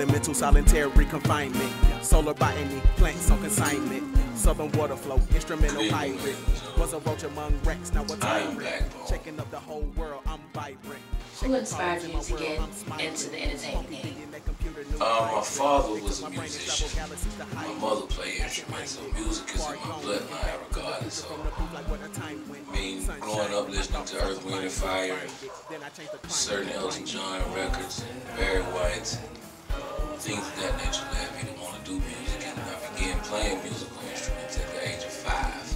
Mental solitary confinement, solar botany, plants on consignment, southern water flow, instrumental hybrid. Was a roach among wrecks, now a tyrant. Checking up the whole world, I'm vibrant. Who inspired you to get into the entertainment game? My father was a musician. My mother played instruments, so music is in my bloodline regardless. So, I mean, growing up listening to Earth, Wind and Fire, certain Elton John records, Barry White, things of that nature led me to want to do music, and I began playing musical instruments at the age of 5.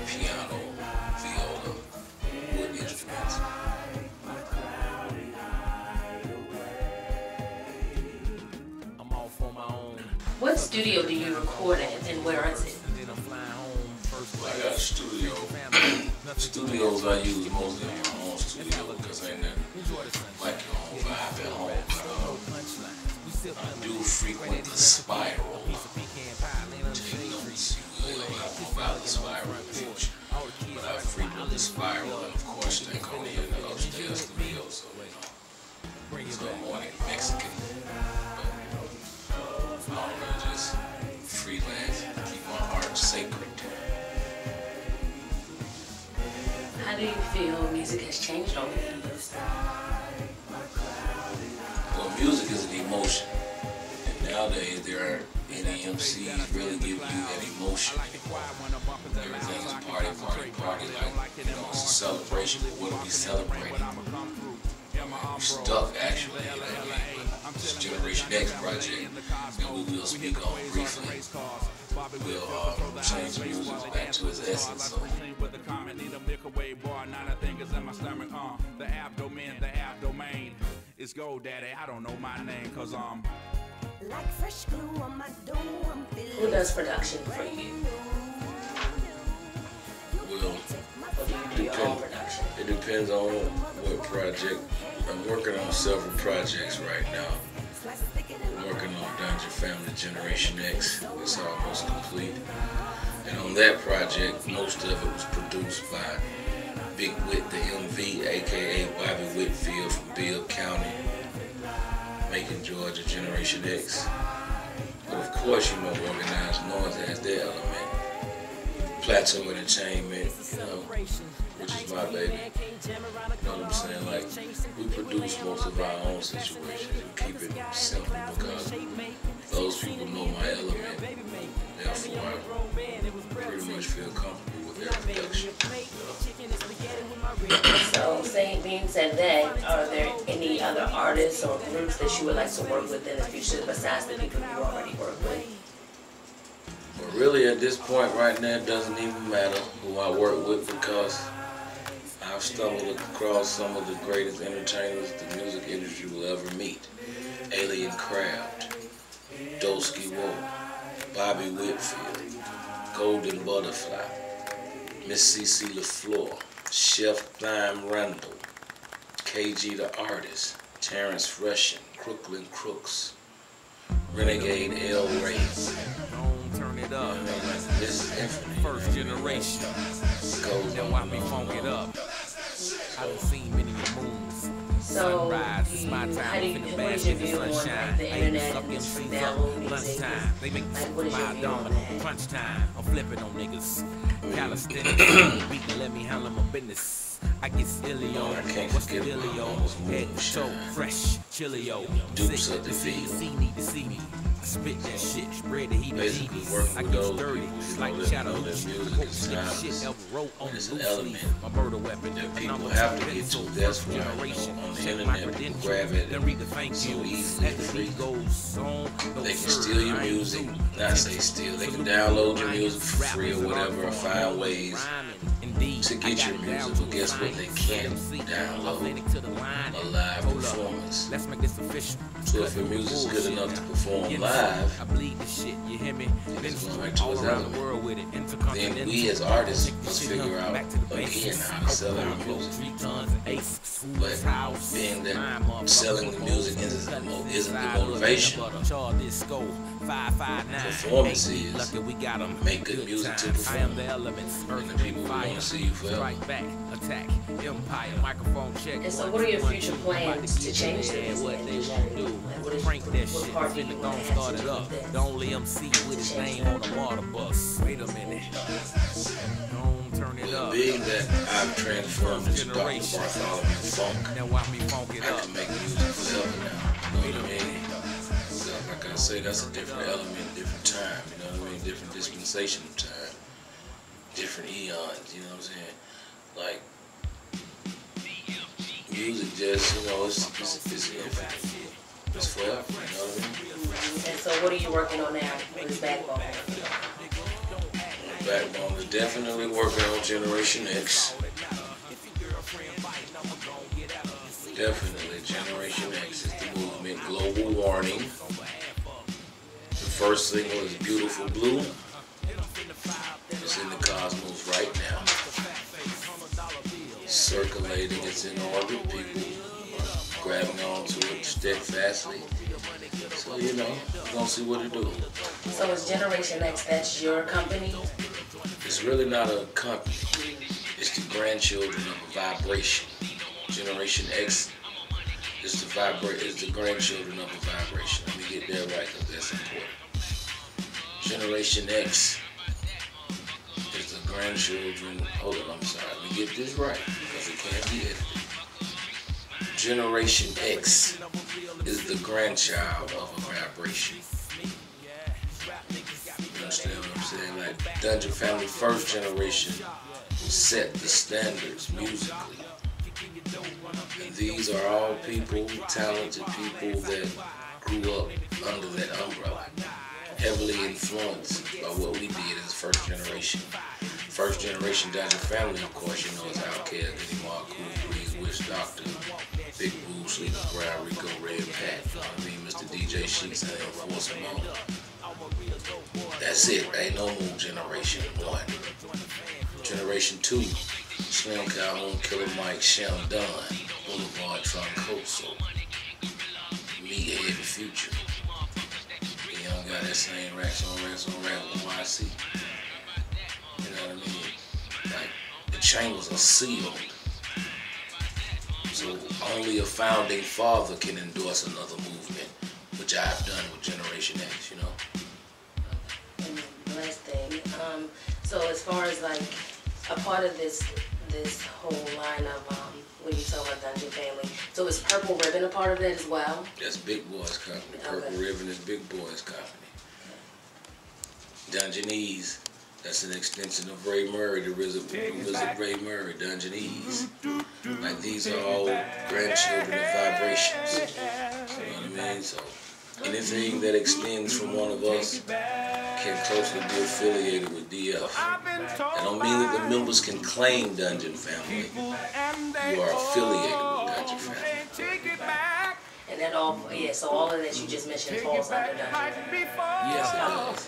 Piano, viola, wood instruments. What studio do you record in, and where is it? I got a studio. Studios I use mostly in my own studio because ain't nothing like your own vibe at home. I do frequent the Spiral. Take notes, you will have more about the Spiral in the future. But I frequent the Spiral, and of course stay on here in the upstairs studio, so so I'm more like Mexican. But I don't really just freelance, keep my art sacred. How do you feel music has changed over the years? Well, music is an emotion, and nowadays there aren't any MCs really giving you that emotion. Everything is party, like, you know, it's a celebration, but what are we celebrating? We're stuck, actually, you know what I mean? But this Generation X project, and we will speak on briefly, will change music back to its essence. So. It's Go Daddy, I don't know my name, cause like fresh glue on my door, who does production for you? Well, it depends on what project. I'm working on several projects right now. I'm working on Dungeon Family Generation X. It's almost complete. And on that project, most of it was produced by Big Wit, the MV, aka Bobby Whitfield from Bibb County, Macon, Georgia, Generation X. But of course, you know, Organized Noise has their element. Plateau Entertainment, you know, which is my baby. You know what I'm saying? Like, we produce most of our own situations and keep it simple because those people know my element. Therefore, I pretty much feel comfortable with their production. So, being said that, are there any other artists or groups that you would like to work with in the future besides the people you already work with? But really, at this point right now, it doesn't even matter who I work with because I've stumbled across some of the greatest entertainers the music industry will ever meet. Alien Craft, Dolsky Woe, Bobby Whitfield, Golden Butterfly, Miss CeCe LaFleur, Chef Thyme Randall, KG the Artist, Terrence Russian, Crooklyn Crooks, Renegade L. Ray. turn it up. This is infinite. First generation. Now I be funk it up. I done seen many moons. So, sunrise, it's my time. I'm finna bask in the sunshine. The internet and music now, lunchtime. They make my dawn. Crunch time. I'm flipping on niggas. Calisthenics. People let me handle my business. I get silly on. What's the dealio? Head to toe, fresh, chillio. Dupes of the field. Need to see me. I spit that shit, spread the heat. Basically working with those dirty, people, like that shadow. music is It's an element my murder weapon. that people have to get to. That's why, on the internet, people grab it so easily and free. They can steal your music, not say steal, they can download your music for free or whatever, or find ways to get your music, but guess what? They can't download a live performance. Let's make this official. So if your music's good enough to perform live, I bleed the shit, you hear me? it's going right to his element. Then we as artists must figure out again how to sell our music. But being that selling the music isn't the motivation, performance is make good music to perform. And the people who want to see you forever. And so what are your future plans to change the music? What part do you want to start it up? The only MC with his name on the water bus. Wait a minute. Don't turn it up. Being that I've transformed into Dr. Bartholomew Funk, Now watch me funk it I up. can make music forever now. You know what I mean? So like I say, that's a different element, different time. You know what I mean? Different dispensation of time, different eons. You know what I'm saying? Like music, just it's infinite. It's forever. You know what I mean? And so what are you working on now with this Backbone? Backbone is definitely working on Generation X. Definitely, Generation X is the movement. Global Warning. The first single is Beautiful Blue. It's in the cosmos right now. Circulating, it's in orbit. People are grabbing onto it steadfastly. So, you know, we're going to see what it do. So is Generation X, that's your company? It's really not a company. It's the grandchildren of a vibration. Generation X is the grandchildren of a vibration. Let me get that right because that's important. Generation X is the grandchildren. Hold on, I'm sorry. Let me get this right because it can't be edited. Generation X is the grandchild of a vibration. You understand what I'm saying? Like Dungeon Family first generation set the standards musically. And these are all people, talented people that grew up under that umbrella, heavily influenced by what we did as first generation. First generation Dungeon Family, of course, you know, is Outkast, Goody Mob, Cool Breeze, Wish Doctor, Big Boo, Sleeping Ground, Rico, Red Pat, you know what I mean, Mr. DJ Sheets, and Force Simone. That's it, ain't no more Generation 1. Generation 2, Slim Calhoun, Killer Mike, Sham Dunn, Boulevard, Troncoso, me, Ed, the Future. You don't got that same racks on racks on racks on YC. You know what I mean? Like, the chambers are sealed. So only a founding father can endorse another movement, which I've done with Generation X, you know? And last thing, so as far as like a part of this whole line of when you talk about Dungeon Family, so is Purple Ribbon a part of that as well? That's Big Boy's company. Purple Ribbon is Big Boy's company. Dungeonese, that's an extension of Ray Murray, the Wizard Ray Murray, Dungeonese. Like these are all grandchildren of vibrations. You know what I mean? So anything that extends from one of us can closely be affiliated with DF. That don't mean that the members can claim Dungeon Family. You are affiliated with Dungeon Family. And that all, yeah, so all of that you just mentioned falls under Dungeon Family. Yes, it does.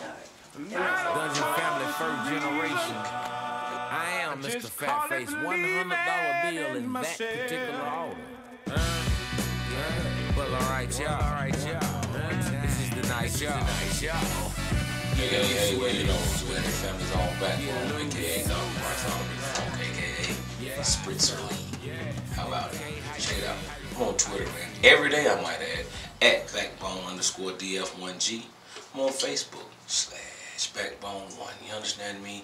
Dungeon Family first generation. I am Mr. Fat Face, $100 bill in that particular order. Well, alright, y'all. This is the night y'all. Hey, well, you know, when the family's on Backbone, aka Dr. Bartholomew Funk, aka Spritzer Lee. How about it? Check it out. I'm on Twitter, man. Every day, I might add, at Backbone_DF1G. I'm on Facebook, /Backbone1. You understand me?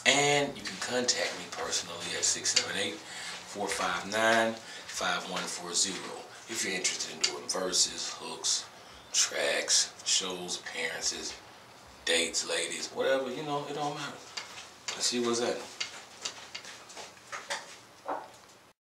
And you can contact me personally at 678-459-5140 if you're interested in doing verses, hooks, tracks, shows, appearances, dates, ladies, whatever, you know, it don't matter. Let's see what's happening.